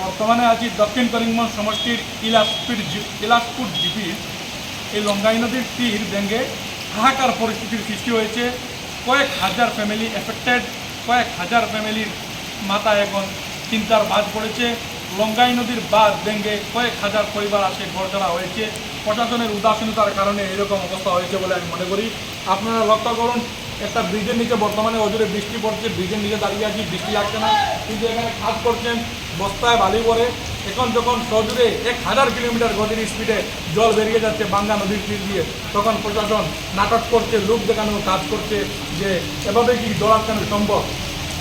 বর্তমানে আছি দক্ষিণ করিমগঞ্জ সমষ্টির ইলাসপুর জিপির এই লঙ্গাই নদীর তীর ভেঙে হাহাকার পরিস্থিতির সৃষ্টি হয়েছে। কয়েক হাজার ফ্যামিলি এফেক্টেড, কয়েক হাজার ফ্যামিলির মাথায় এখন চিন্তার বাজ পড়েছে। লঙ্গাই নদীর বাঁধ ভেঙে কয়েক হাজার পরিবার আজকে ঘরছাড়া হয়েছে। প্রশাসনের উদাসীনতার কারণে এরকম অবস্থা হয়েছে বলে আমি মনে করি। আপনারা লক্ষ্য করুন, একটা ব্রিজের নিচে বর্তমানে অজুরে বৃষ্টি পড়ছে, ব্রিজের নিচে দাঁড়িয়ে আছি, বৃষ্টি লাগছে না, কিন্তু এখানে কাজ করছেন, বস্তায় বালি পড়ে। এখন যখন সজুরে 1000 কিলোমিটার গতির স্পিডে জল বেরিয়ে যাচ্ছে বাঙ্গা নদীর তীর দিয়ে, তখন প্রশাসন নাটক করছে, লোক দেখানোর কাজ করছে যে এভাবে কি দৌড়ানো সম্ভব।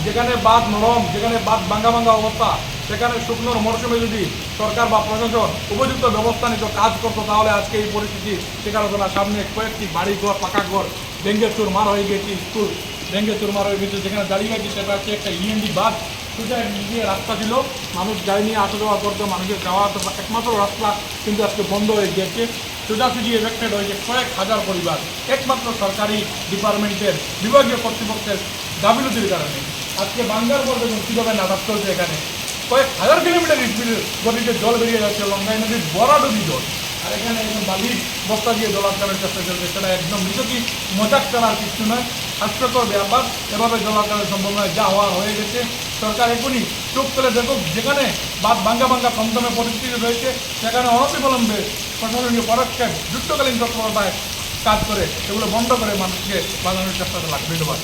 যেখানে বাঁধ নরম, যেখানে বাঁধ ভাঙ্গা অবস্থা, সেখানে শুকনোর মরশুমে যদি সরকার বা প্রশাসন উপযুক্ত ব্যবস্থা নিত, কাজ করতো, তাহলে আজকে এই পরিস্থিতি শিকার হতো না। সামনে কয়েকটি বাড়ি ঘর, পাকা ঘর ভেঙে চুরমার হয়ে গেছে, স্কুল ভেঙে চুরমার হয়ে গেছে। যেখানে দাঁড়িয়ে গেছে সেটা হচ্ছে একটা ইএনডি বাঁধ, সোজা নিয়ে রাস্তা ছিল, মানুষ গাড়ি নিয়ে আসা যাওয়া করতো, মানুষের যাওয়া একমাত্র রাস্তা কিন্তু আজকে বন্ধ হয়ে গিয়েছে। সোজাসুজি এফেক্টেড হয়েছে কয়েক হাজার পরিবার, একমাত্র সরকারি ডিপার্টমেন্টের বিভাগীয় কর্তৃপক্ষের গাফিলতির কারণে। আজকে বাঙ্গার পর দেখুন কীভাবে নাটক চলছে। এখানে কয়েক হাজার কিলোমিটার স্পিডের গতিতে জল বেরিয়ে যাচ্ছে, লঙ্গাই নদীর বরাডুবি জল, আর এখানে একদম বালির বস্তা দিয়ে জল আটকানোর চেষ্টা চলছে। সেটা একদম নিজেকে মজাক করার কিছু নয়, হাস্যকর ব্যাপার। এভাবে জল আটকানো সম্ভব নয়, যা হওয়ার হয়ে গেছে। সরকার এখনই চোখ তুলে দেখুক, যেখানে বাদ ভাঙ্গা থমথমে পরিস্থিতি রয়েছে, সেখানে অনতিবিলম্বে প্রশাসনীয় পদক্ষেপ যুদ্ধকালীন তৎপরতায় কাজ করে এগুলো বন্ধ করে মানুষকে বাঁচানোর চেষ্টা লাগবে। ধন্যবাদ।